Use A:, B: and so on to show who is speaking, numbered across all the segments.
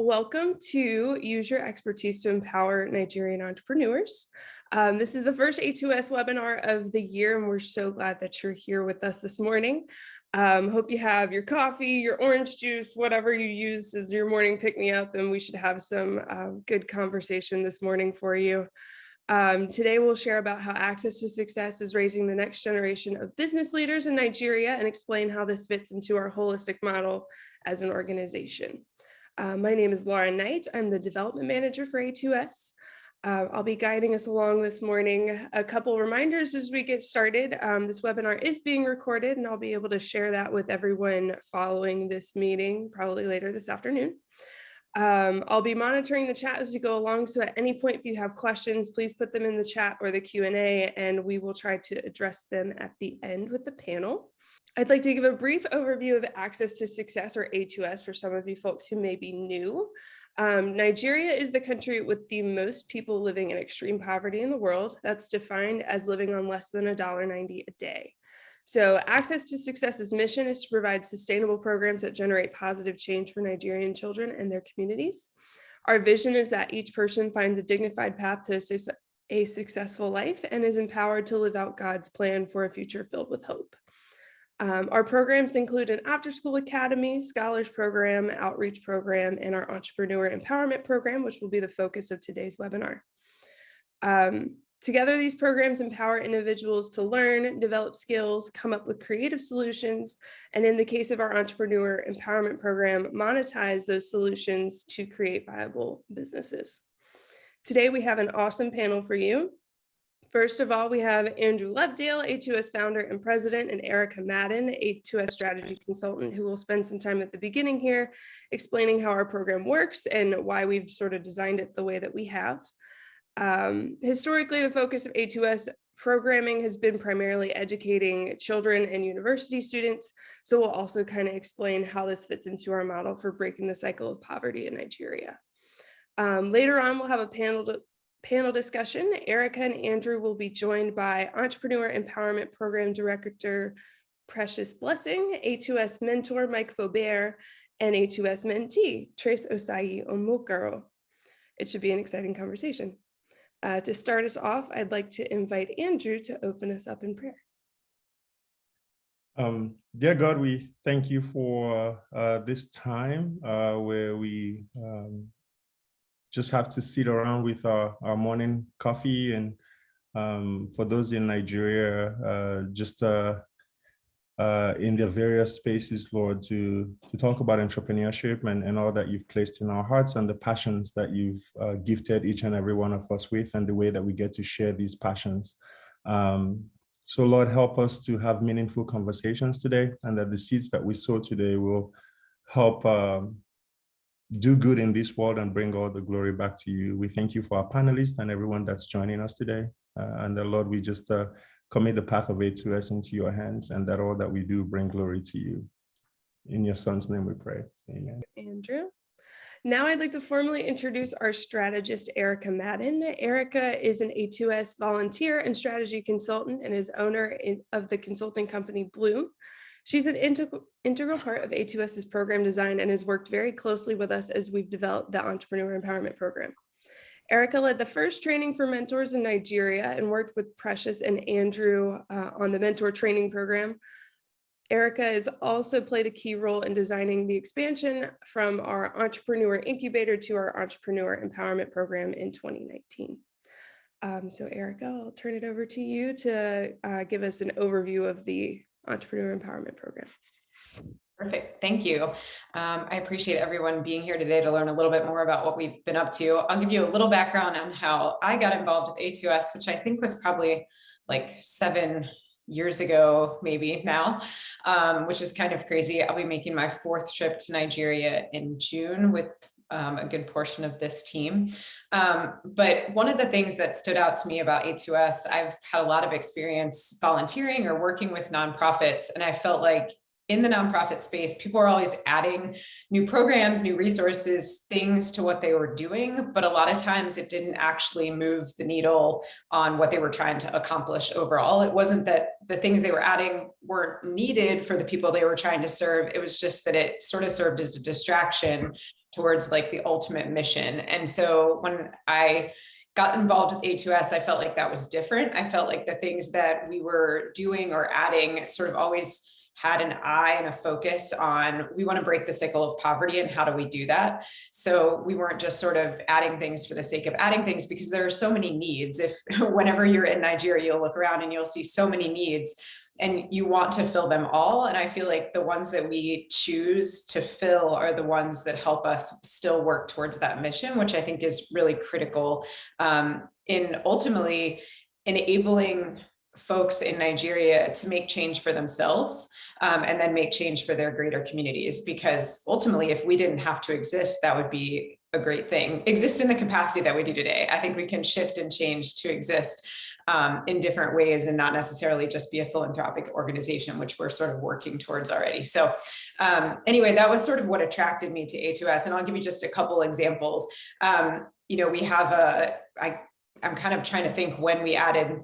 A: welcome to Use Your Expertise to Empower Nigerian Entrepreneurs. This is the first A2S webinar of the year, and we're so glad that you're here with us this morning. Hope you have your coffee, your orange juice, whatever you use as your morning pick-me-up, and we should have some good conversation this morning for you. Today, we'll share about how Access to Success is raising the next generation of business leaders in Nigeria and explain how this fits into our holistic model as an organization. My name is Laura Knight. I'm the development manager for A2S. I'll be guiding us along this morning. A couple reminders as we get started. This webinar is being recorded, and I'll be able to share that with everyone following this meeting, probably later this afternoon. I'll be monitoring the chat as we go along, so at any point if you have questions, please put them in the chat or the Q&A, and we will try to address them at the end with the panel. I'd like to give a brief overview of Access to Success, or A2S, for some of you folks who may be new. Nigeria is the country with the most people living in extreme poverty in the world. That's defined as living on less than $1.90 a day. So Access to Success's mission is to provide sustainable programs that generate positive change for Nigerian children and their communities. Our vision is that each person finds a dignified path to a successful life and is empowered to live out God's plan for a future filled with hope. Our programs include an after-school academy, scholars program, outreach program, and our entrepreneur empowerment program, which will be the focus of today's webinar. Together, these programs empower individuals to learn, develop skills, come up with creative solutions, and in the case of our entrepreneur empowerment program, monetize those solutions to create viable businesses. Today, we have an awesome panel for you. First of all, we have Andrew Lovedale, A2S founder and president, and Erica Madden, A2S strategy consultant, who will spend some time at the beginning here explaining how our program works and why we've sort of designed it the way that we have. Historically, the focus of A2S programming has been primarily educating children and university students. So we'll also kind of explain how this fits into our model for breaking the cycle of poverty in Nigeria. Later on, we'll have a panel discussion. Erica and Andrew will be joined by Entrepreneur Empowerment Program Director Precious Blessing, A2S mentor Mike Faubert, and A2S mentee Trace Osayi Omokaro. It should be an exciting conversation. To start us off, I'd like to invite Andrew to open us up in prayer.
B: Dear God, we thank you for this time where we just have to sit around with our morning coffee, and for those in Nigeria, just in the various spaces, Lord, to talk about entrepreneurship and all that you've placed in our hearts and the passions that you've gifted each and every one of us with, and the way that we get to share these passions. So Lord, help us to have meaningful conversations today, and that the seeds that we sow today will help do good in this world and bring all the glory back to you. We thank you for our panelists and everyone that's joining us today. And the Lord, we just commit the path of A2S into your hands, and that all that we do bring glory to you. In your son's name we pray. Amen.
A: Andrew. Now I'd like to formally introduce our strategist, Erica Madden. Erica is an A2S volunteer and strategy consultant and is owner of the consulting company Bloom. She's an integral part of A2S's program design and has worked very closely with us as we've developed the Entrepreneur Empowerment Program. Erica led the first training for mentors in Nigeria and worked with Precious and Andrew on the mentor training program. Erica has also played a key role in designing the expansion from our Entrepreneur Incubator to our Entrepreneur Empowerment Program in 2019. So Erica, I'll turn it over to you to give us an overview of the Entrepreneur Empowerment Program.
C: Perfect. Thank you. I appreciate everyone being here today to learn a little bit more about what we've been up to. I'll give you a little background on how I got involved with A2S, which I think was probably like 7 years ago, maybe now, which is kind of crazy. I'll be making my 4th trip to Nigeria in June with a good portion of this team. But one of the things that stood out to me about A2S, I've had a lot of experience volunteering or working with nonprofits, and I felt like in the nonprofit space, people are always adding new programs, new resources, things to what they were doing, but a lot of times it didn't actually move the needle on what they were trying to accomplish overall. It wasn't that the things they were adding weren't needed for the people they were trying to serve. It was just that it sort of served as a distraction towards like the ultimate mission. And so when I got involved with A2S, I felt like that was different. I felt like the things that we were doing or adding sort of always had an eye and a focus on, we want to break the cycle of poverty, and how do we do that? So we weren't just sort of adding things for the sake of adding things, because there are so many needs. If whenever you're in Nigeria, you'll look around and you'll see so many needs, and you want to fill them all. And I feel like the ones that we choose to fill are the ones that help us still work towards that mission, which I think is really critical in ultimately enabling folks in Nigeria to make change for themselves, and then make change for their greater communities. Because ultimately, if we didn't have to exist, that would be a great thing. Exist in the capacity that we do today. I think we can shift and change to exist in different ways, and not necessarily just be a philanthropic organization, which we're sort of working towards already. So anyway, that was sort of what attracted me to A2S. And I'll give you just a couple examples. We have I'm kind of trying to think when we added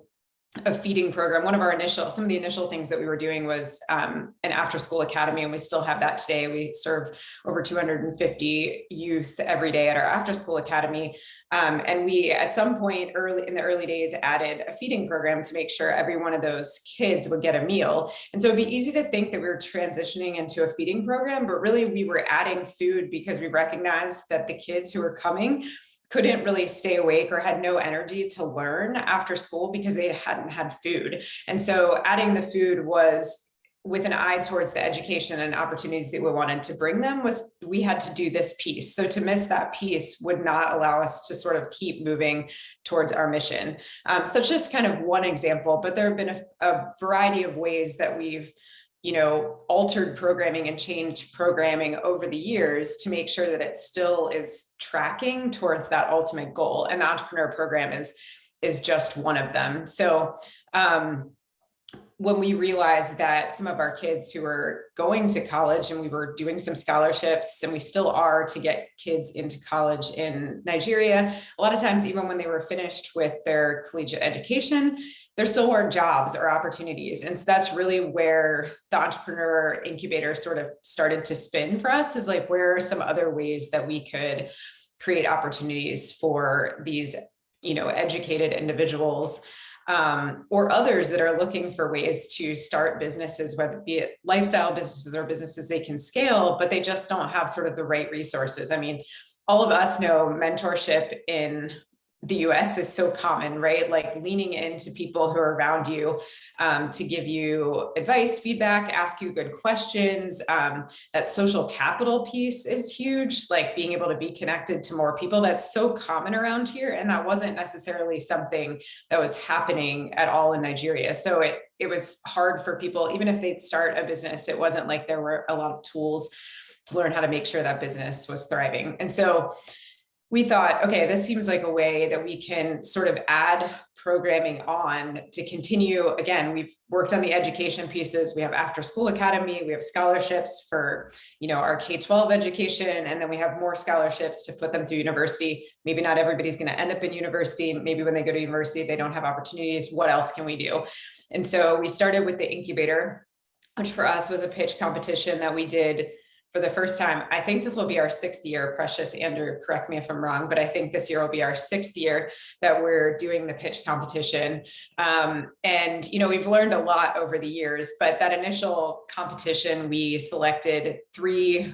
C: a feeding program. One of some of the initial things that we were doing was an after school academy, and we still have that today. We serve over 250 youth every day at our after school academy. And we, at some point in the early days, added a feeding program to make sure every one of those kids would get a meal. And so it'd be easy to think that we were transitioning into a feeding program, but really we were adding food because we recognized that the kids who were coming couldn't really stay awake or had no energy to learn after school because they hadn't had food. And so adding the food was with an eye towards the education and opportunities that we wanted to bring them. Was we had to do this piece. So to miss that piece would not allow us to sort of keep moving towards our mission. So that's just kind of one example, but there have been a variety of ways that we've altered programming and changed programming over the years to make sure that it still is tracking towards that ultimate goal. And the entrepreneur program is just one of them. So when we realized that some of our kids who were going to college, and we were doing some scholarships, and we still are, to get kids into college in Nigeria, a lot of times, even when they were finished with their collegiate education, there still weren't jobs or opportunities. And so that's really where the entrepreneur incubator sort of started to spin for us, is like, where are some other ways that we could create opportunities for these, educated individuals or others that are looking for ways to start businesses, whether it be lifestyle businesses or businesses they can scale, but they just don't have sort of the right resources. I mean, all of us know mentorship in the US is so common, right? Like leaning into people who are around you to give you advice, feedback, ask you good questions. That social capital piece is huge, like being able to be connected to more people. That's so common around here. And that wasn't necessarily something that was happening at all in Nigeria. So it was hard for people, even if they'd start a business, it wasn't like there were a lot of tools to learn how to make sure that business was thriving. And so we thought, okay, this seems like a way that we can sort of add programming on to continue. Again, we've worked on the education pieces. We have after school academy, we have scholarships for, our K-12 education, and then we have more scholarships to put them through university. Maybe not everybody's going to end up in university. Maybe when they go to university, they don't have opportunities. What else can we do? And so we started with the incubator, which for us was a pitch competition that we did for the first time. I think this will be our 6th year, Precious Andrew, correct me if I'm wrong, but I think this year will be our 6th year that we're doing the pitch competition. And, we've learned a lot over the years, but that initial competition, we selected 3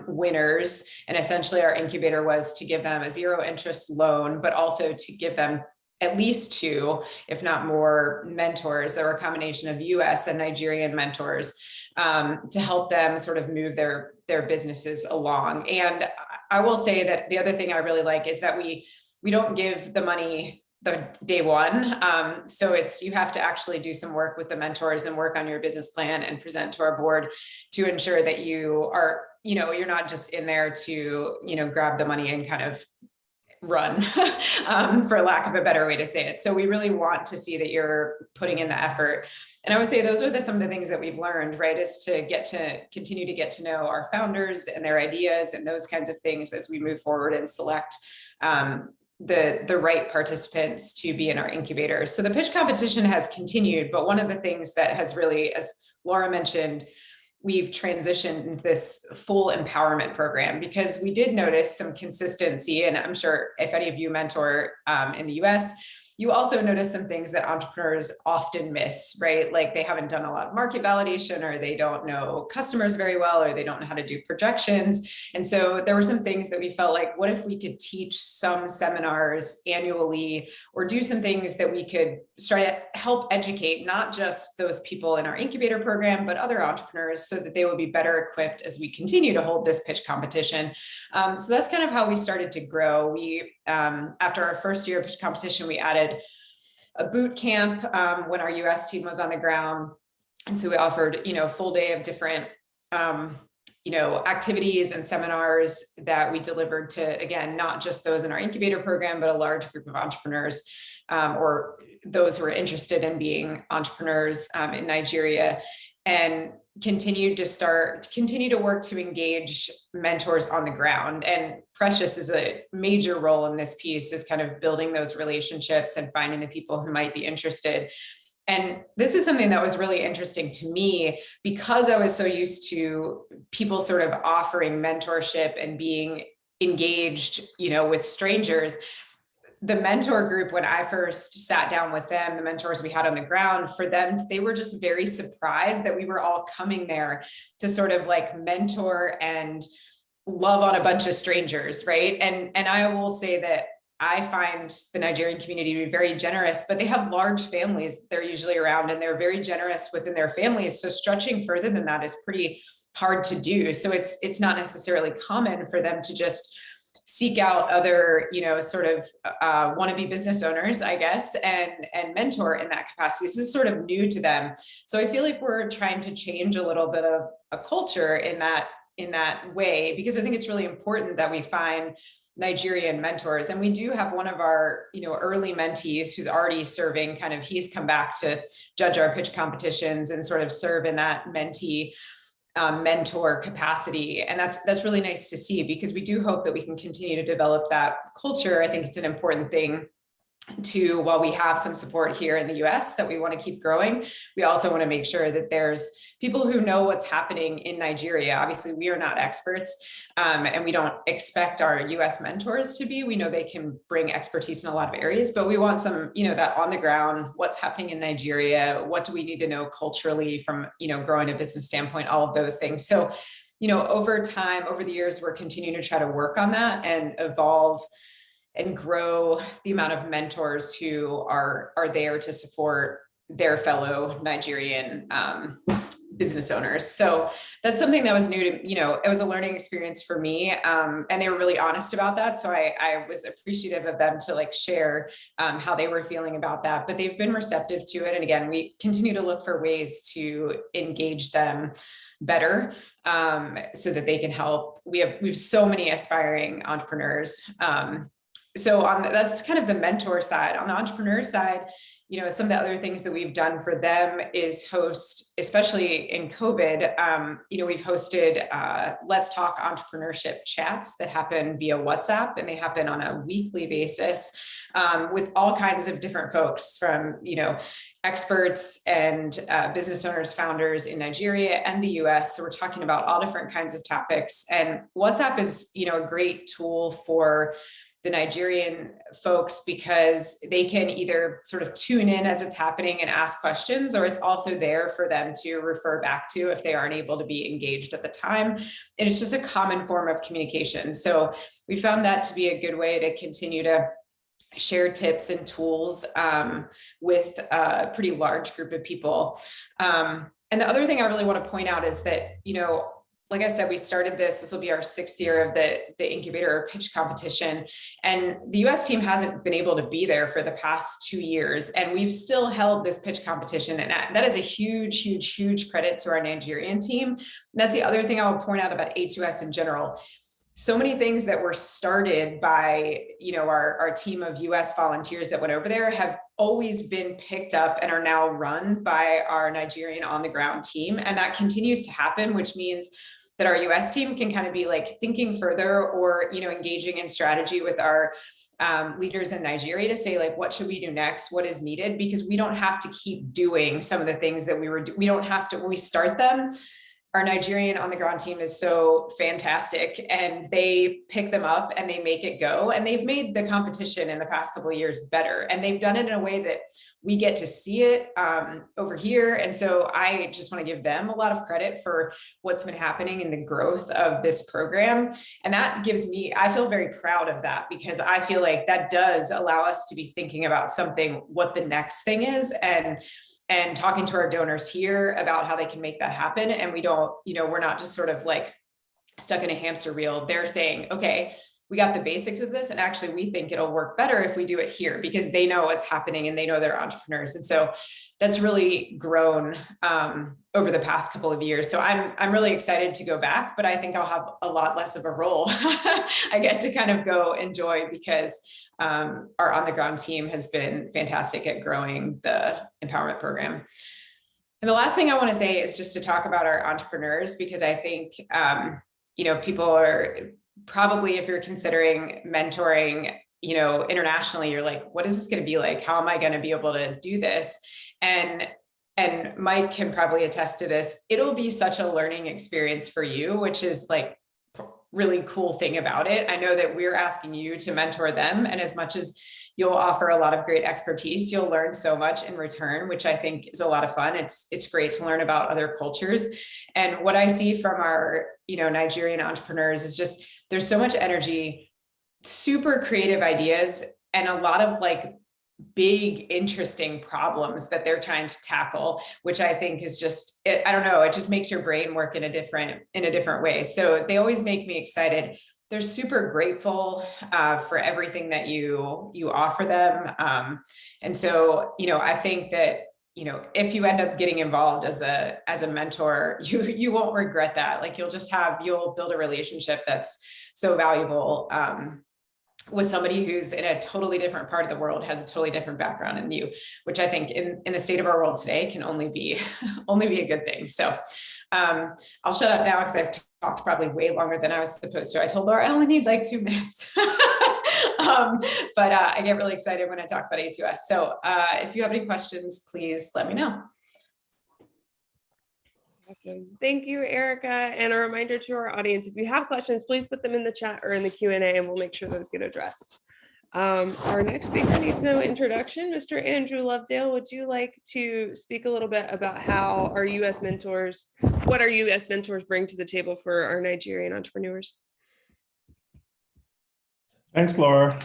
C: winners. And essentially our incubator was to give them a 0 interest loan, but also to give them at least 2, if not more, mentors. There were a combination of US and Nigerian mentors to help them sort of move their businesses along. And I will say that the other thing I really like is that we don't give the money the day one. So you have to actually do some work with the mentors and work on your business plan and present to our board to ensure that you are, you're not just in there to, grab the money and kind of run, for lack of a better way to say it. So we really want to see that you're putting in the effort. And I would say those are some of the things that we've learned, right? Is to continue to get to know our founders and their ideas and those kinds of things as we move forward and select the right participants to be in our incubators. So the pitch competition has continued, but one of the things that has really, as Laura mentioned, we've transitioned into this full empowerment program, because we did notice some consistency. And I'm sure if any of you mentor in the US, you also notice some things that entrepreneurs often miss, right? Like they haven't done a lot of market validation, or they don't know customers very well, or they don't know how to do projections. And so there were some things that we felt like, what if we could teach some seminars annually, or do some things that we could start to help educate not just those people in our incubator program, but other entrepreneurs, so that they will be better equipped as we continue to hold this pitch competition. So that's kind of how we started to grow. We, after our first year of pitch competition, we added a boot camp when our US team was on the ground. And so we offered, a full day of different, activities and seminars that we delivered to, again, not just those in our incubator program, but a large group of entrepreneurs, or those who are interested in being entrepreneurs in Nigeria, and continue to work to engage mentors on the ground. And Precious is a major role in this piece, is kind of building those relationships and finding the people who might be interested. And this is something that was really interesting to me, because I was so used to people sort of offering mentorship and being engaged, with strangers. The mentor group, when I first sat down with them, the mentors we had on the ground, for them, they were just very surprised that we were all coming there to sort of like mentor and love on a bunch of strangers, right? And I will say that I find the Nigerian community to be very generous, but they have large families they're usually around, and they're very generous within their families. So stretching further than that is pretty hard to do. So it's not necessarily common for them to just seek out other, sort of wannabe business owners, I guess, and mentor in that capacity. This is sort of new to them. So I feel like we're trying to change a little bit of a culture in that way, because I think it's really important that we find Nigerian mentors. And we do have one of our, early mentees who's already serving, he's come back to judge our pitch competitions and sort of serve in that mentee mentor capacity. And that's really nice to see, because we do hope that we can continue to develop that culture. I think it's an important thing to, while we have some support here in the US that we want to keep growing, we also want to make sure that there's people who know what's happening in Nigeria. Obviously, we are not experts, and we don't expect our US mentors to be. We know they can bring expertise in a lot of areas, but we want some, that on the ground, what's happening in Nigeria, what do we need to know culturally from, growing a business standpoint, all of those things. So, over time, over the years, we're continuing to try to work on that and evolve and grow the amount of mentors who are there to support their fellow Nigerian business owners. So that's something that was new to, it was a learning experience for me. And they were really honest about that. So I was appreciative of them to share how they were feeling about that, but they've been receptive to it. And again, we continue to look for ways to engage them better, so that they can help. We have so many aspiring entrepreneurs. So that's kind of the mentor side. On the entrepreneur side, some of the other things that we've done for them is host, especially in COVID, we've hosted Let's Talk entrepreneurship chats that happen via WhatsApp, and they happen on a weekly basis with all kinds of different folks from, experts and business owners, founders in Nigeria and the US. So we're talking about all different kinds of topics. And WhatsApp is, a great tool for the Nigerian folks, because they can either sort of tune in as it's happening and ask questions, or it's also there for them to refer back to if they aren't able to be engaged at the time. And it's just a common form of communication. So we found that to be a good way to continue to share tips and tools with a pretty large group of people. And the other thing I really want to point out is that, like I said, we started this will be our 6th year of the incubator pitch competition. And the US team hasn't been able to be there for the past 2 years. And we've still held this pitch competition. And that is a huge, huge, huge credit to our Nigerian team. And that's the other thing I would point out about A2S in general. So many things that were started by, our team of US volunteers that went over there have always been picked up and are now run by our Nigerian on the ground team. And that continues to happen, which means that our US team can kind of be thinking further, or, engaging in strategy with our leaders in Nigeria to say, what should we do next? What is needed? Because we don't have to keep doing some of the things that we don't have to, when we start them, our Nigerian on the ground team is so fantastic, and they pick them up and they make it go. And they've made the competition in the past couple of years better. And they've done it in a way that we get to see it over here. And so I just want to give them a lot of credit for what's been happening in the growth of this program. And that gives me, I feel very proud of that, because I feel like that does allow us to be thinking about something, what the next thing is, and talking to our donors here about how they can make that happen. And we don't, we're not just sort of like stuck in a hamster wheel. They're saying, okay, we got the basics of this, and actually we think it'll work better if we do it here, because they know what's happening and they know they're entrepreneurs. And so that's really grown over the past couple of years. So I'm really excited to go back, but I think I'll have a lot less of a role. I get to kind of go enjoy, because our on the ground team has been fantastic at growing the empowerment program. And the last thing I want to say is just to talk about our entrepreneurs, because I think, people are probably, if you're considering mentoring, internationally, you're like, what is this going to be like? How am I going to be able to do this? And Mike can probably attest to this. It'll be such a learning experience for you, which is like really cool thing about it. I know that we're asking you to mentor them, and as much as you'll offer a lot of great expertise, you'll learn so much in return, which I think is a lot of fun. It's great to learn about other cultures. And what I see from our, Nigerian entrepreneurs is just, there's so much energy, super creative ideas, and a lot of like big, interesting problems that they're trying to tackle, which I think is just, I don't know, it just makes your brain work in a different way. So they always make me excited. They're super grateful for everything that you offer them. And so, I think that, if you end up getting involved as a mentor, you won't regret that. Like you'll build a relationship that's so valuable with somebody who's in a totally different part of the world, has a totally different background than you, which I think in the state of our world today can only be a good thing. So I'll shut up now, because I've talked probably way longer than I was supposed to. I told Laura I only need like 2 minutes. But I get really excited when I talk about A2S. So if you have any questions, please let me know.
A: Awesome. Thank you, Erica. And a reminder to our audience, if you have questions, please put them in the chat or in the Q&A, and we'll make sure those get addressed. Our next speaker needs no introduction. Mr. Andrew Lovedale, would you like to speak a little bit about how our U.S. mentors, what our U.S. mentors bring to the table for our Nigerian entrepreneurs?
B: Thanks, Laura.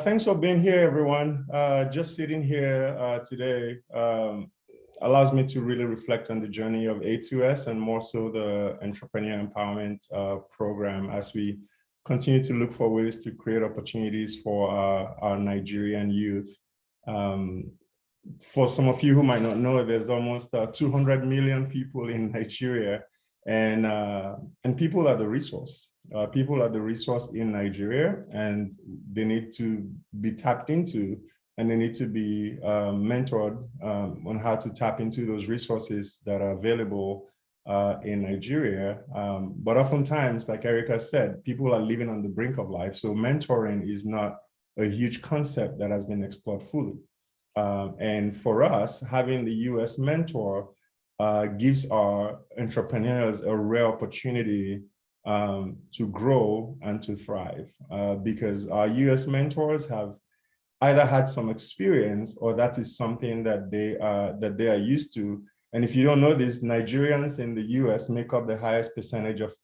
B: Thanks for being here, everyone. Just sitting here today allows me to really reflect on the journey of A2S, and more so the Entrepreneur Empowerment Program, as we continue to look for ways to create opportunities for our Nigerian youth. For some of you who might not know, there's almost 200 million people in Nigeria, and people are the resource. People are the resource in Nigeria, and they need to be tapped into, and they need to be mentored on how to tap into those resources that are available in Nigeria. But oftentimes, like Erica said, people are living on the brink of life. So mentoring is not a huge concept that has been explored fully. And for us, having the US mentor gives our entrepreneurs a rare opportunity to grow and to thrive, because our US mentors have either had some experience, or that is something that they are used to. And if you don't know this, Nigerians in the US make up the highest percentage of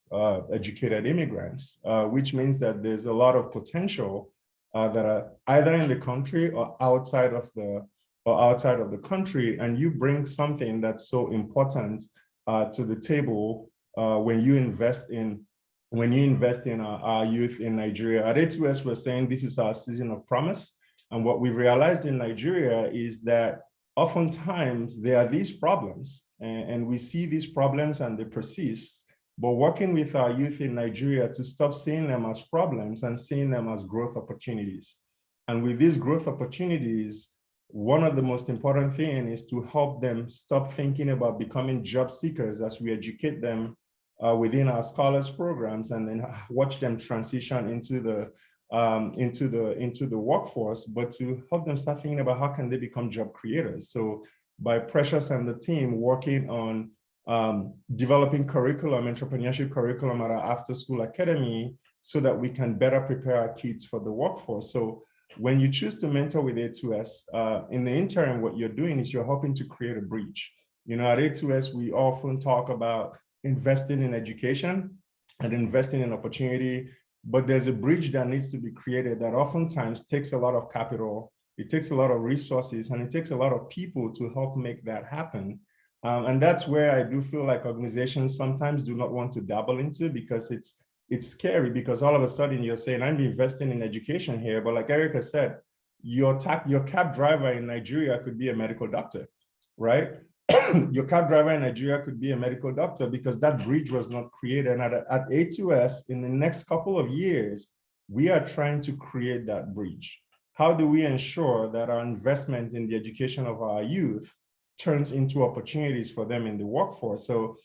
B: educated immigrants, which means that there's a lot of potential that are either in the country or outside of the country. And you bring something that's so important to the table when you invest in our youth in Nigeria. At A2S, we're saying this is our season of promise. And what we've realized in Nigeria is that oftentimes there are these problems, and we see these problems and they persist. But working with our youth in Nigeria to stop seeing them as problems and seeing them as growth opportunities. And with these growth opportunities, one of the most important things is to help them stop thinking about becoming job seekers as we educate them within our scholars programs, and then watch them transition into the workforce, but to help them start thinking about how can they become job creators. So by Precious and the team working on developing curriculum, entrepreneurship curriculum at our after-school academy so that we can better prepare our kids for the workforce. So when you choose to mentor with A2S, in the interim, what you're doing is you're helping to create a bridge. You know, at A2S, we often talk about investing in education and investing in opportunity, but there's a bridge that needs to be created that oftentimes takes a lot of capital, it takes a lot of resources, and it takes a lot of people to help make that happen. And that's where I do feel like organizations sometimes do not want to dabble into, because it's scary, because all of a sudden you're saying, I'm investing in education here, but like Erica said, your cab driver in Nigeria could be a medical doctor, right? Your cab driver in Nigeria could be a medical doctor, because that bridge was not created. And at A2S, in the next couple of years, we are trying to create that bridge. How do we ensure that our investment in the education of our youth turns into opportunities for them in the workforce? So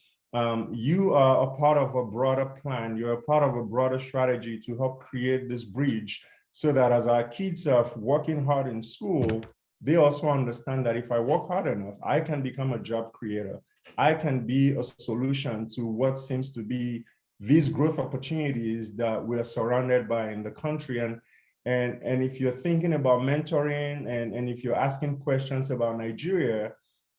B: you are a part of a broader plan. You're a part of a broader strategy to help create this bridge, so that as our kids are working hard in school, they also understand that if I work hard enough, I can become a job creator. I can be a solution to what seems to be these growth opportunities that we're surrounded by in the country. And if you're thinking about mentoring, and if you're asking questions about Nigeria,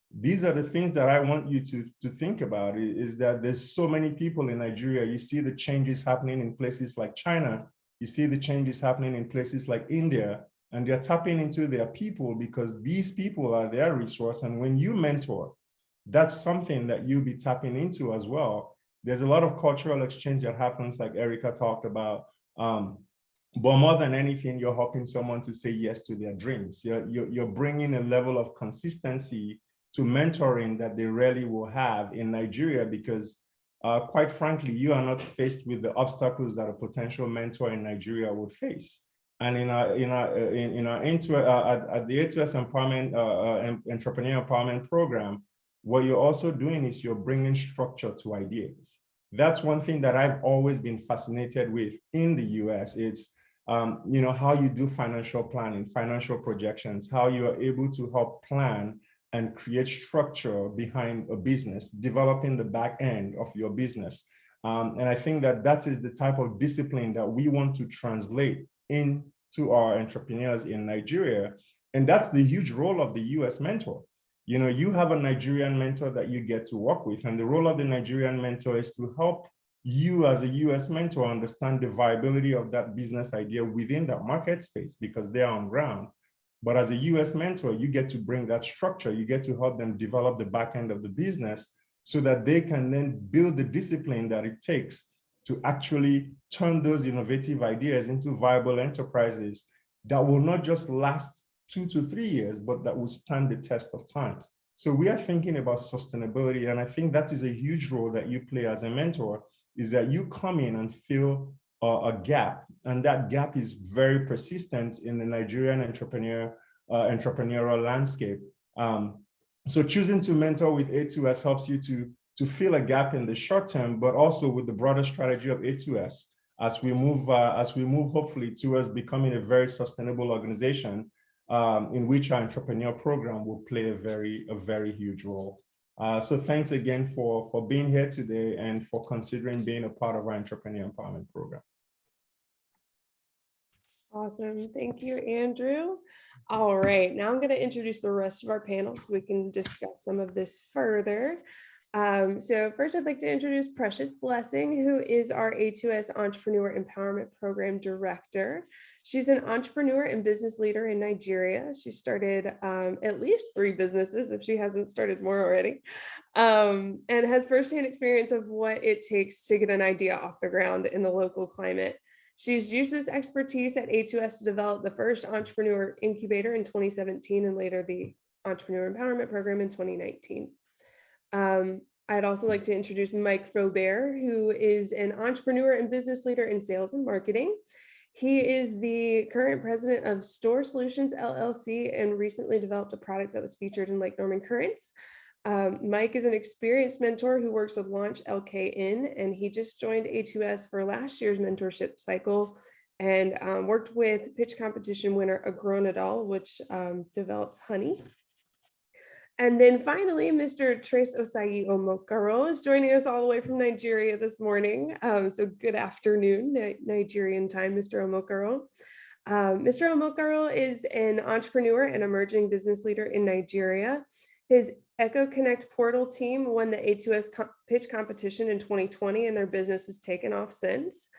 B: these are the things that I want you to think about, is that there's so many people in Nigeria. You see the changes happening in places like China. You see the changes happening in places like India, and they're tapping into their people because these people are their resource. And when you mentor, that's something that you'll be tapping into as well. There's a lot of cultural exchange that happens, like Erica talked about. But more than anything, you're helping someone to say yes to their dreams. You're bringing a level of consistency to mentoring that they rarely will have in Nigeria, because quite frankly, you are not faced with the obstacles that a potential mentor in Nigeria would face. And at the A2S Empowerment Entrepreneur Empowerment Program, what you're also doing is you're bringing structure to ideas. That's one thing that I've always been fascinated with in the US. It's how you do financial planning, financial projections, how you are able to help plan and create structure behind a business, developing the back end of your business. And I think that that is the type of discipline that we want to translate into our entrepreneurs in Nigeria. And that's the huge role of the US mentor. You have a Nigerian mentor that you get to work with, and the role of the Nigerian mentor is to help you as a US mentor understand the viability of that business idea within that market space, because they're on ground. But as a US mentor, you get to bring that structure. You get to help them develop the back end of the business so that they can then build the discipline that it takes to actually turn those innovative ideas into viable enterprises that will not just last 2 to 3 years, but that will stand the test of time. So we are thinking about sustainability. And I think that is a huge role that you play as a mentor, is that you come in and fill a gap, and that gap is very persistent in the Nigerian entrepreneurial landscape. So choosing to mentor with A2S helps you to fill a gap in the short term, but also with the broader strategy of A2S as we move hopefully towards becoming a very sustainable organization, in which our entrepreneur program will play a very huge role. So thanks again for being here today and for considering being a part of our Entrepreneur Empowerment Program.
A: Awesome. Thank you, Andrew. All right, now I'm going to introduce the rest of our panel so we can discuss some of this further. So first, I'd like to introduce Precious Blessing, who is our A2S Entrepreneur Empowerment Program Director. She's an entrepreneur and business leader in Nigeria. She started at least 3 businesses, if she hasn't started more already, and has firsthand experience of what it takes to get an idea off the ground in the local climate. She's used this expertise at A2S to develop the first entrepreneur incubator in 2017 and later the Entrepreneur Empowerment Program in 2019. I'd also like to introduce Mike Faubert, who is an entrepreneur and business leader in sales and marketing. He is the current president of Store Solutions LLC and recently developed a product that was featured in Lake Norman Currents. Mike is an experienced mentor who works with Launch LKN, and he just joined A2S for last year's mentorship cycle and worked with pitch competition winner Agronadol, which develops honey. And then finally, Mr. Trace Osayi Omokaro is joining us all the way from Nigeria this morning. So good afternoon, Nigerian time, Mr. Omokaro. Mr. Omokaro is an entrepreneur and emerging business leader in Nigeria. His EcoConnect portal team won the A2S pitch competition in 2020, and their business has taken off since.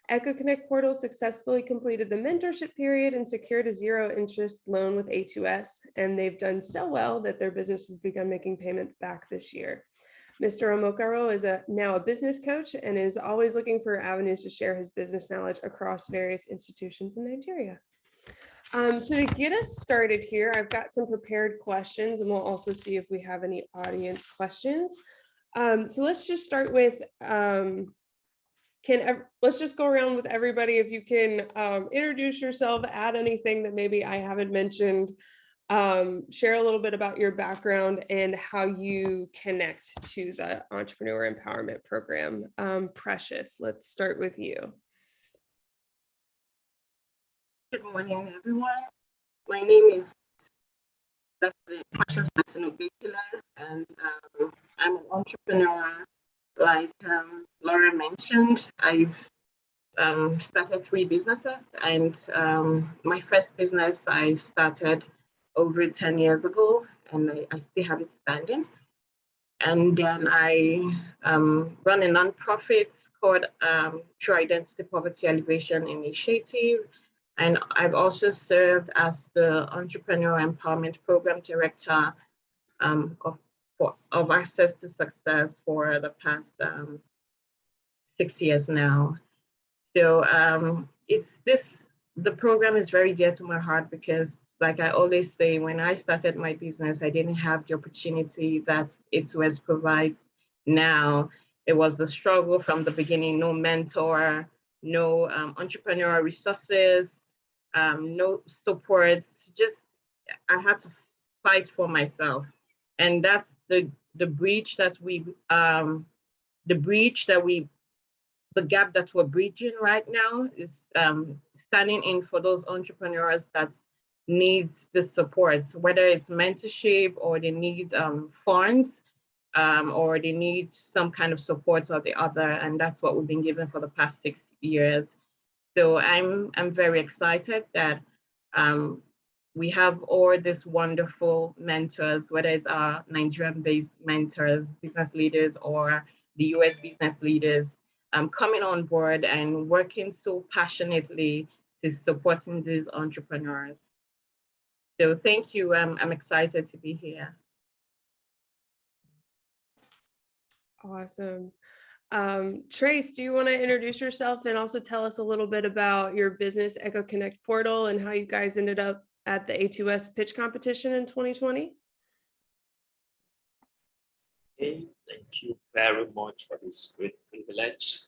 A: EcoConnect portal successfully completed the mentorship period and secured a zero interest loan with A2S, and they've done so well that their business has begun making payments back this year. Mr. Omokaro is now a business coach and is always looking for avenues to share his business knowledge across various institutions in Nigeria. So to get us started here, I've got some prepared questions, and we'll also see if we have any audience questions. So let's just start with, let's just go around with everybody. If you can introduce yourself, add anything that maybe I haven't mentioned, share a little bit about your background and how you connect to the Entrepreneur Empowerment Program. Precious, let's start with you.
D: Good morning, everyone. My name is Dr. Precious Betsinobekila, and I'm an entrepreneur. Like Laura mentioned, I've started 3 businesses, and my first business I started over 10 years ago, and I still have it standing. And then I run a nonprofit called True Identity Poverty Alleviation Initiative. And I've also served as the Entrepreneur Empowerment Program Director of Access to Success for the past 6 years now. So the program is very dear to my heart because, like I always say, when I started my business, I didn't have the opportunity that A2S provides now. It was a struggle from the beginning, no mentor, no entrepreneurial resources, no support, just I had to fight for myself. And that's the gap that we're bridging right now is standing in for those entrepreneurs that need the support, whether it's mentorship or they need funds or they need some kind of support or the other. And that's what we've been given for the past 6 years. So I'm very excited that we have all these wonderful mentors, whether it's our Nigerian-based mentors, business leaders, or the US business leaders, coming on board and working so passionately to supporting these entrepreneurs. So thank you. I'm excited to be here.
A: Awesome. Trace, do you want to introduce yourself and also tell us a little bit about your business EcoConnect portal and how you guys ended up at the A2S pitch competition in 2020?
E: Okay, thank you very much for this great privilege.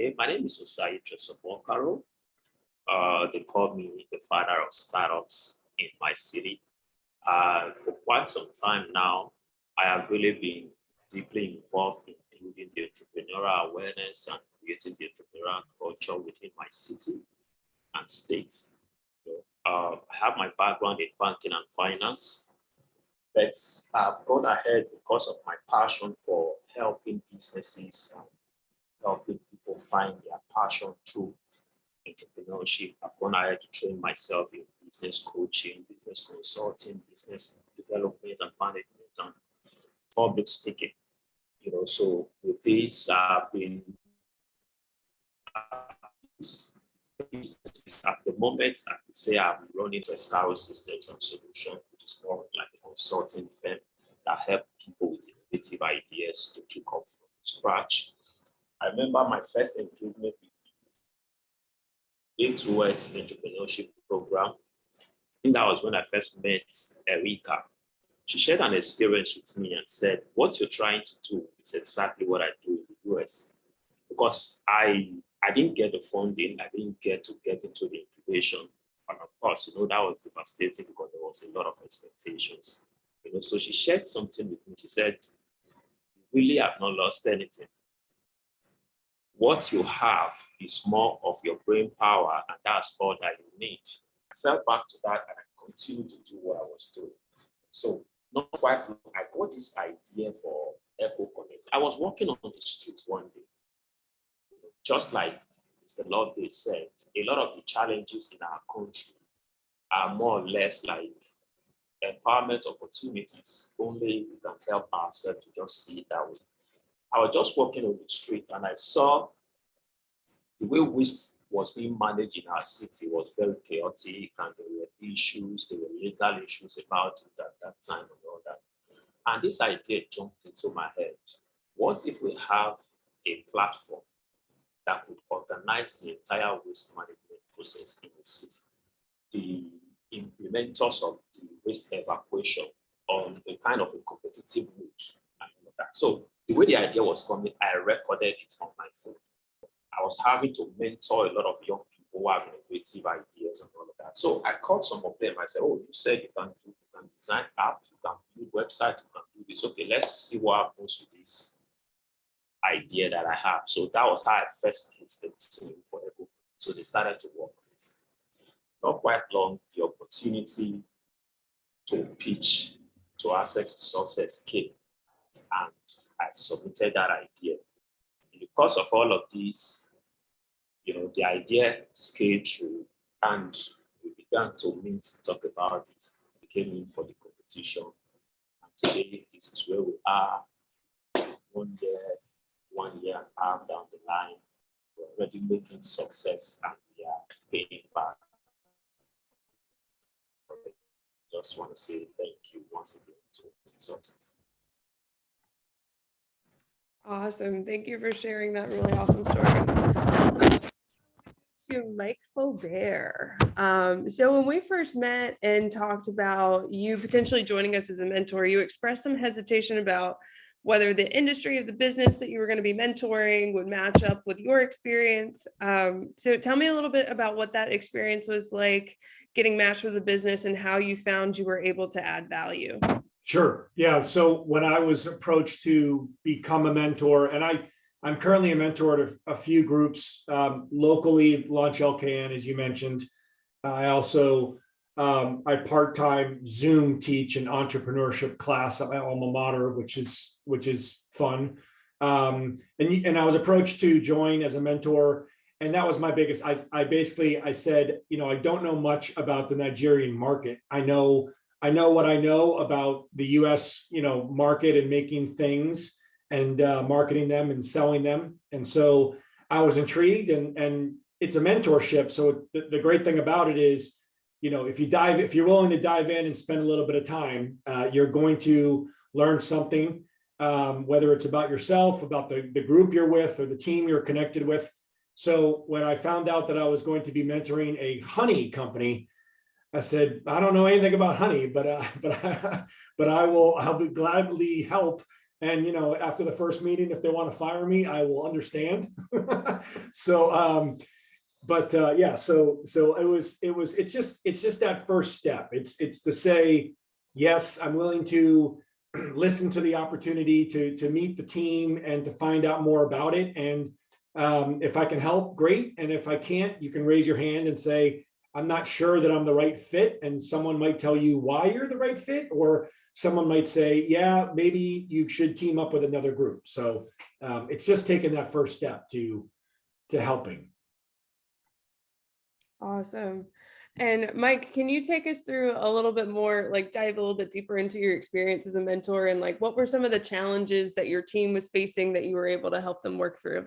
E: Okay, my name is Osayi Omokaro. They call me the father of startups in my city. For quite some time now, I have really been deeply involved in building the entrepreneurial awareness and creating the entrepreneurial culture within my city and state. I have my background in banking and finance, but I've gone ahead because of my passion for helping businesses and helping people find their passion through entrepreneurship. I've gone ahead to train myself in business coaching, business consulting, business development and management, and public speaking. So with this, I've been at the moment, I could say I'm running Rescaro Systems and Solutions, which is more like a consulting firm that help people with innovative ideas to kick off from scratch. I remember my first engagement with the A2S entrepreneurship program. I think that was when I first met Erica. She shared an experience with me and said, what you're trying to do is exactly what I do in the US. Because I didn't get the funding, I didn't get into the incubation. And of course, that was devastating because there was a lot of expectations. So she shared something with me. She said, you really have not lost anything. What you have is more of your brain power, and that's all that you need. I fell back to that and I continued to do what I was doing. So not quite long, I got this idea for Echo Connect. I was walking on the streets one day, just like Mr. Loveday said, a lot of the challenges in our country are more or less like empowerment opportunities, only if we can help ourselves to just see it that way. I was just walking on the street and I saw the way waste was being managed in our city was very chaotic, and there were issues, there were legal issues about it at that time and all that. And this idea jumped into my head. What if we have a platform that could organize the entire waste management process in the city? The implementers of the waste evacuation on a kind of a competitive mode and all of that. So the way the idea was coming, I recorded it on my phone. I was having to mentor a lot of young people who have innovative ideas and all of that. So I called some of them. I said, oh, you said you can design apps, you can build websites, you can do this. Okay, let's see what happens with this idea that I have. So that was how I first pitched the team for Echo. So they started to work with it. Not quite long, the opportunity to pitch to Access to Success came, and I submitted that idea. In the course of all of this, the idea scaled through, and we began to meet, talk about it. We came in for the competition, and today this is where we are. 1 year, 1 year and a half down the line, we're already making success, and we are paying back. Just want to say thank you once again to Mr. Success.
A: Awesome. Thank you for sharing that really awesome story. To Mike Faubert. So when we first met and talked about you potentially joining us as a mentor, you expressed some hesitation about whether the industry of the business that you were going to be mentoring would match up with your experience. So tell me a little bit about what that experience was like, getting matched with a business, and how you found you were able to add value.
F: Sure. Yeah. So when I was approached to become a mentor, and I'm currently a mentor to a few groups locally, Launch LKN, as you mentioned. I also, I part-time Zoom teach an entrepreneurship class at my alma mater, which is fun. And I was approached to join as a mentor, and that was my biggest. I said, I don't know much about the Nigerian market. I know what I know about the U.S. market and making things and marketing them and selling them. And so I was intrigued, and it's a mentorship. So the great thing about it is, if you're willing to dive in and spend a little bit of time, you're going to learn something, whether it's about yourself, about the group you're with, or the team you're connected with. So when I found out that I was going to be mentoring a honey company, I said, I don't know anything about honey, but I'll gladly help. And after the first meeting, if they want to fire me, I will understand. So it's just that first step. It's to say, yes, I'm willing to listen to the opportunity to meet the team and to find out more about it. And if I can help, great. And if I can't, you can raise your hand and say, I'm not sure that I'm the right fit. And someone might tell you why you're the right fit, or someone might say, yeah, maybe you should team up with another group. So it's just taking that first step to helping.
A: Awesome. And Mike, can you take us through a little bit more, dive a little bit deeper into your experience as a mentor, and what were some of the challenges that your team was facing that you were able to help them work through?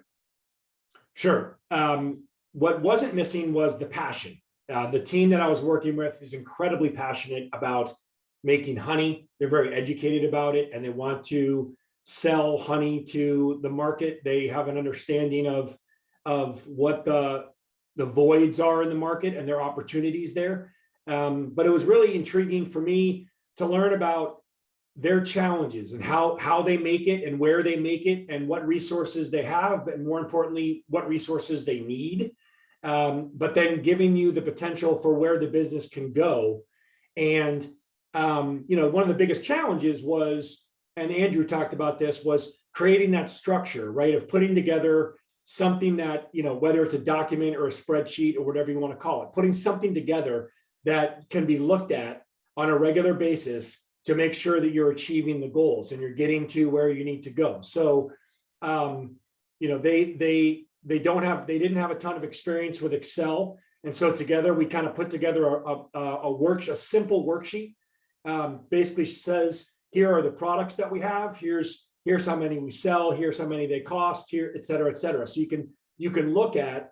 F: Sure. What wasn't missing was the passion. The team that I was working with is incredibly passionate about making honey. They're very educated about it, and they want to sell honey to the market. They have an understanding of what the voids are in the market and their opportunities there. But it was really intriguing for me to learn about their challenges and how they make it and where they make it and what resources they have, and more importantly, what resources they need. But then giving you the potential for where the business can go. And one of the biggest challenges was, and Andrew talked about this, was creating that structure, right, of putting together something that, whether it's a document or a spreadsheet or whatever you want to call it, putting something together that can be looked at on a regular basis to make sure that you're achieving the goals and you're getting to where you need to go. So, you know, they didn't have a ton of experience with Excel. And so together we kind of put together a simple worksheet. Basically says, here are the products that we have. Here's how many we sell. Here's how many they cost. Here, et cetera, et cetera. So you can look at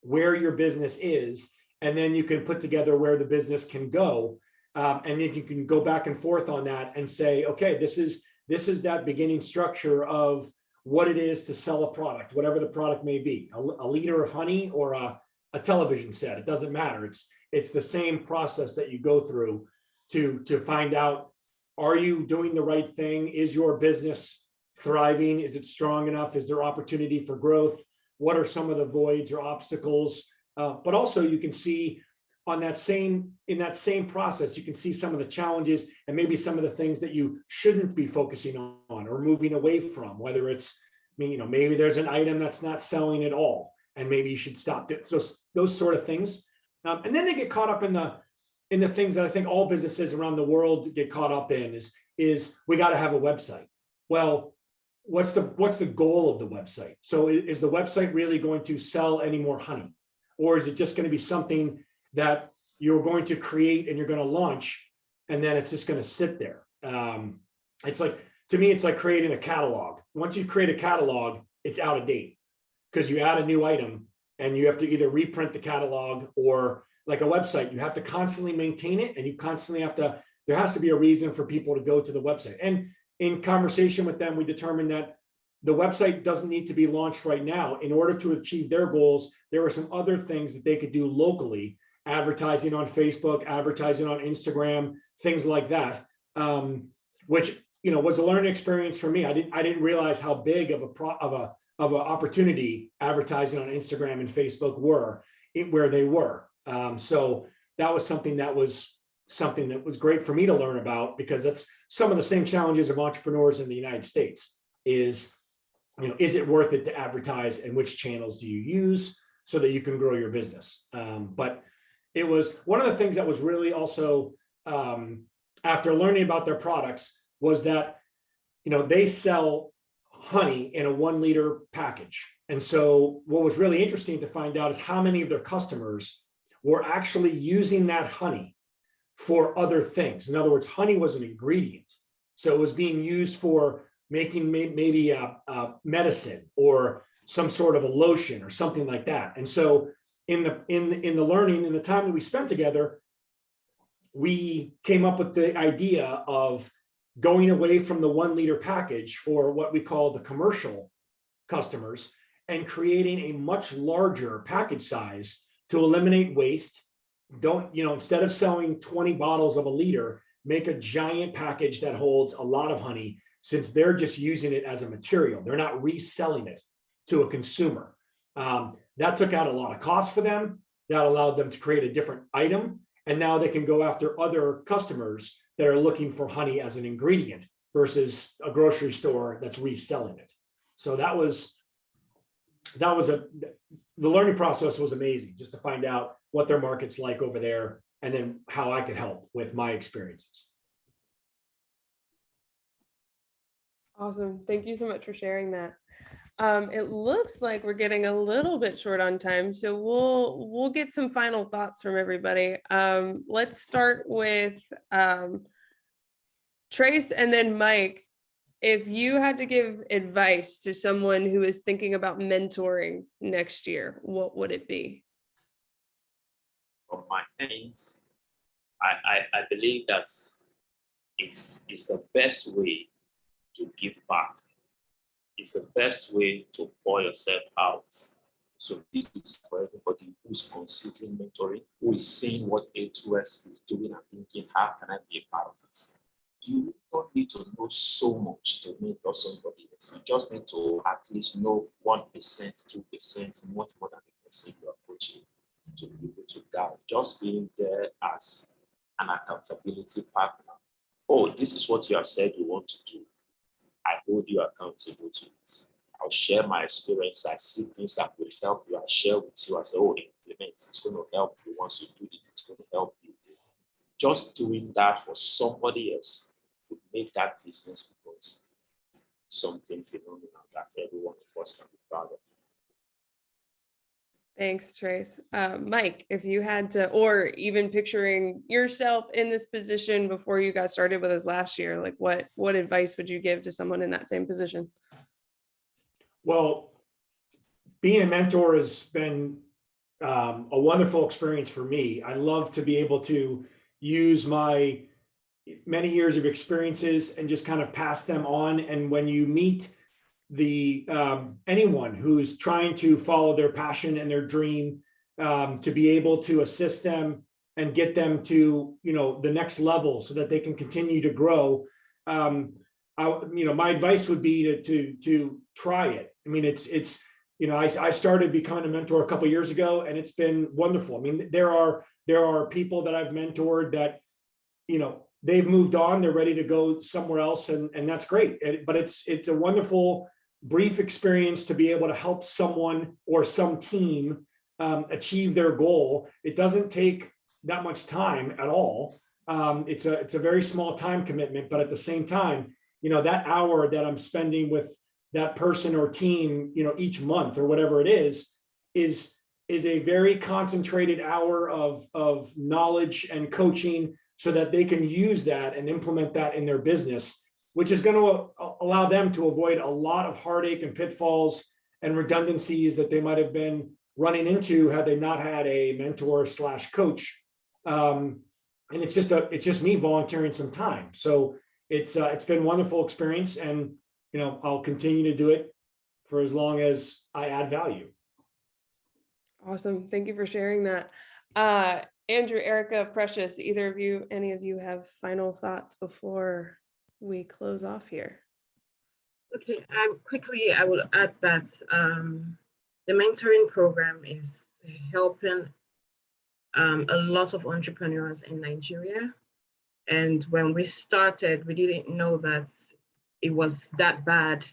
F: where your business is, and then you can put together where the business can go. And then you can go back and forth on that and say, okay, this is that beginning structure of what it is to sell a product, whatever the product may be, a liter of honey or a television set. It doesn't matter. It's the same process that you go through to find out, are you doing the right thing? Is your business thriving? Is it strong enough? Is there opportunity for growth? What are some of the voids or obstacles? But also you can see in that same process, you can see some of the challenges and maybe some of the things that you shouldn't be focusing on or moving away from, whether it's, you know, maybe there's an item that's not selling at all, and maybe you should stop it. So those sort of things. And then they get caught up in the things that I think all businesses around the world get caught up in is we got to have a website. Well, what's the goal of the website? So is the website really going to sell any more honey? Or is it just going to be something that you're going to create and you're going to launch, and then it's just going to sit there? It's like, to me, it's like creating a catalog. Once you create a catalog, it's out of date because you add a new item and you have to either reprint the catalog, or like a website, you have to constantly maintain it, and you constantly have to, there has to be a reason for people to go to the website. And in conversation with them, we determined that the website doesn't need to be launched right now. In order to achieve their goals, there were some other things that they could do locally, advertising on Facebook, advertising on Instagram, things like that, which, you know, was a learning experience for me. I didn't realize how big of an opportunity advertising on Instagram and Facebook were where they were. So that was something that was great for me to learn about, because that's some of the same challenges of entrepreneurs in the United States is, you know, is it worth it to advertise, and which channels do you use so that you can grow your business? But it was one of the things that was really also, after learning about their products, was that, you know, they sell honey in a 1 liter package. And so what was really interesting to find out is how many of their customers were actually using that honey for other things. In other words, honey was an ingredient. So it was being used for making maybe a medicine or some sort of a lotion or something like that. And so in the learning, in the time that we spent together, we came up with the idea of going away from the 1 liter package for what we call the commercial customers, and creating a much larger package size to eliminate waste. Don't, you know, instead of selling 20 bottles of a liter, make a giant package that holds a lot of honey, since they're just using it as a material. They're not reselling it to a consumer. That took out a lot of cost for them. That allowed them to create a different item. And now they can go after other customers that are looking for honey as an ingredient versus a grocery store that's reselling it. So the learning process was amazing, just to find out what their market's like over there, and then how I could help with my experiences.
A: Awesome. Thank you so much for sharing that. It looks like we're getting a little bit short on time, so we'll get some final thoughts from everybody. Let's start with Trace and then Mike. If you had to give advice to someone who is thinking about mentoring next year, what would it be?
E: From my ends, I believe that it's the best way to give back. It's the best way to pour yourself out. So this is for everybody who's considering mentoring, who is seeing what A2S is doing and thinking, how can I be a part of it? You don't need to know so much to mentor somebody else. You just need to at least know 1%, 2%, much more than the person you are coaching, to be able to guide. Just being there as an accountability partner. Oh, this is what you have said you want to do. I hold you accountable to it. I'll share my experience. I see things that will help you. I share with you. I say, oh, implement. It's going to help you. Once you do it, it's going to help you. just doing that for somebody else would make that business because something phenomenal that every one of us can be proud of.
A: Thanks, Trace. Mike, if you had to, or even picturing yourself in this position before you got started with us last year, like what advice would you give to someone in that same position?
F: Well, being a mentor has been a wonderful experience for me. I love to be able to use my many years of experiences and just kind of pass them on. And when you meet anyone who's trying to follow their passion and their dream, to be able to assist them and get them to, the next level so that they can continue to grow. My advice would be to try it. I mean, it's I started becoming a mentor a couple of years ago, and it's been wonderful. I mean, there are people that I've mentored that, they've moved on, they're ready to go somewhere else, and that's great. But it's a wonderful, brief experience to be able to help someone or some team achieve their goal. It doesn't take that much time at all. It's a very small time commitment, but at the same time, that hour that I'm spending with that person or team, each month or whatever it is a very concentrated hour of knowledge and coaching so that they can use that and implement that in their business, which is going to allow them to avoid a lot of heartache and pitfalls and redundancies that they might have been running into had they not had a mentor / coach. And it's just me volunteering some time. So it's been a wonderful experience, and I'll continue to do it for as long as I add value.
A: Awesome. Thank you for sharing that. Andrew, Erica, Precious, any of you have final thoughts before we close off here?
D: Okay, I will add that the mentoring program is helping a lot of entrepreneurs in Nigeria. And when we started, we didn't know that it was that bad.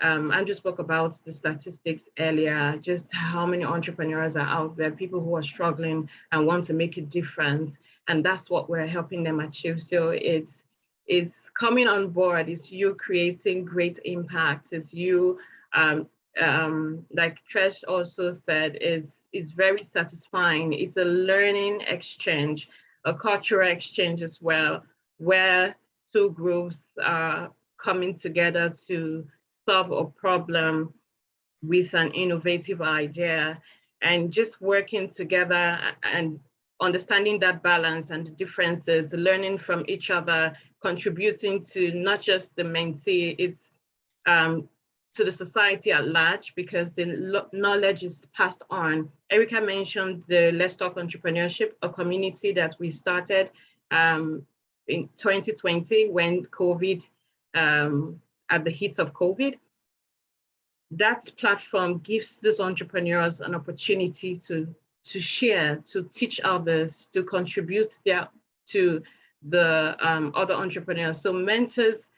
D: Andrew spoke about the statistics earlier, just how many entrepreneurs are out there, people who are struggling and want to make a difference. And that's what we're helping them achieve. So it's coming on board, it's you creating great impact, it's you, like Trish also said, is very satisfying. It's a learning exchange, a cultural exchange as well, where two groups are coming together to solve a problem with an innovative idea, and just working together and understanding that balance and the differences, learning from each other, contributing to not just the mentee, it's to the society at large, because the knowledge is passed on. Erica mentioned the Let's Talk Entrepreneurship, a community that we started in 2020 when COVID, at the heat of COVID. That platform gives these entrepreneurs an opportunity to share, to teach others, to contribute to the other entrepreneurs. So mentees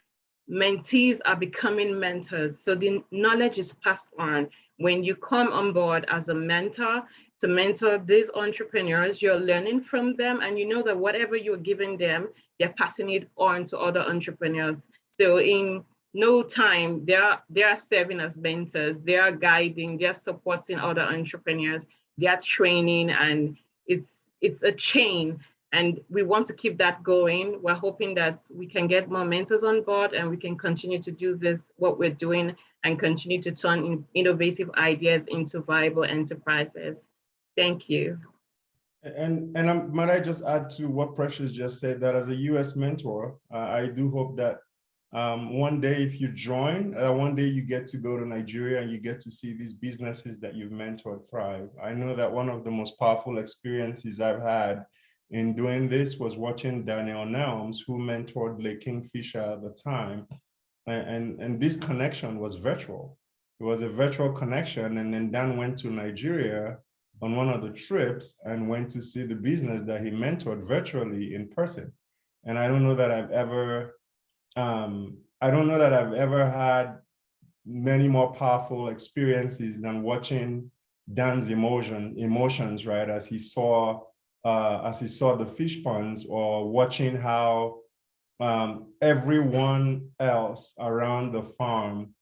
D: are becoming mentors. So the knowledge is passed on. When you come on board as a mentor to mentor these entrepreneurs, you're learning from them, and you know that whatever you're giving them, they're passing it on to other entrepreneurs. So in no time, they are serving as mentors, they are guiding, they are supporting other entrepreneurs, they are training, and it's a chain. And we want to keep that going. We're hoping that we can get more mentors on board, and we can continue to do this, what we're doing, and continue to turn innovative ideas into viable enterprises. Thank you.
B: And might I just add to what Precious just said, that as a US mentor, I do hope that one day if you join, one day you get to go to Nigeria and you get to see these businesses that you've mentored thrive. I know that one of the most powerful experiences I've had in doing this was watching Daniel Nelms, who mentored Blake Kingfisher at the time. And this connection was virtual. It was a virtual connection. And then Dan went to Nigeria on one of the trips and went to see the business that he mentored virtually in person. And I don't know that I've ever had many more powerful experiences than watching Dan's emotions, right, as he saw as he saw the fish ponds, or watching how everyone else around the farm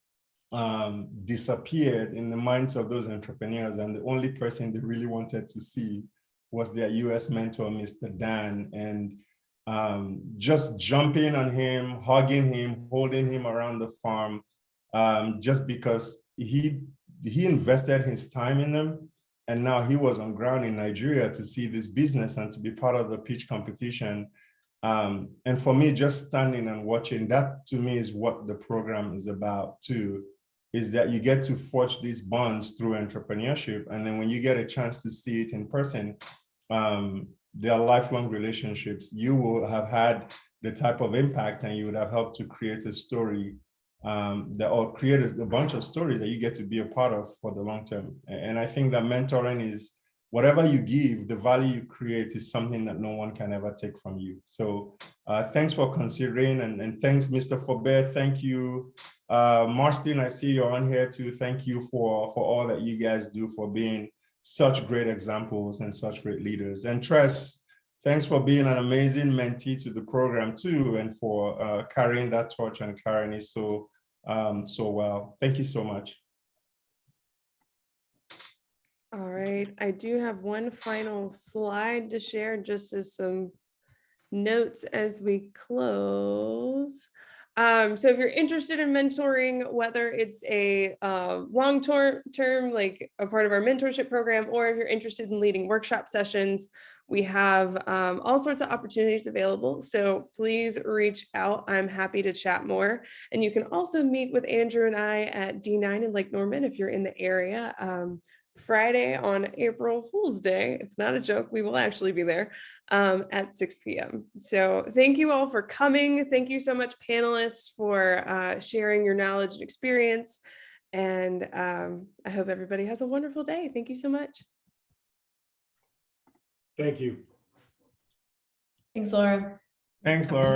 B: disappeared in the minds of those entrepreneurs, and the only person they really wanted to see was their US mentor, Mr. Dan, and just jumping on him, hugging him, holding him around the farm, just because he invested his time in them. And now he was on ground in Nigeria to see this business and to be part of the pitch competition. And for me, just standing and watching, that to me is what the program is about too, is that you get to forge these bonds through entrepreneurship. And then when you get a chance to see it in person, they are lifelong relationships. You will have had the type of impact, and you would have helped to create a story or create a bunch of stories that you get to be a part of for the long term. And I think that mentoring is, whatever you give, the value you create is something that no one can ever take from you. So thanks for considering, and thanks, Mr. Forbert. Thank you. Marston, I see you're on here too. Thank you for all that you guys do, for being such great examples and such great leaders. And Tress, thanks for being an amazing mentee to the program too, and for carrying that torch and carrying it so well. Thank you so much.
A: All right, I do have one final slide to share, just as some notes as we close. So if you're interested in mentoring, whether it's a long-term, like a part of our mentorship program, or if you're interested in leading workshop sessions, we have all sorts of opportunities available. So please reach out. I'm happy to chat more. And you can also meet with Andrew and I at D9 in Lake Norman if you're in the area. Friday on April Fool's Day. It's not a joke. We will actually be there at 6 p.m. So thank you all for coming. Thank you so much, panelists, for sharing your knowledge and experience. And I hope everybody has a wonderful day. Thank you so much.
F: Thank you.
C: Thanks, Laura.
B: Thanks, Laura.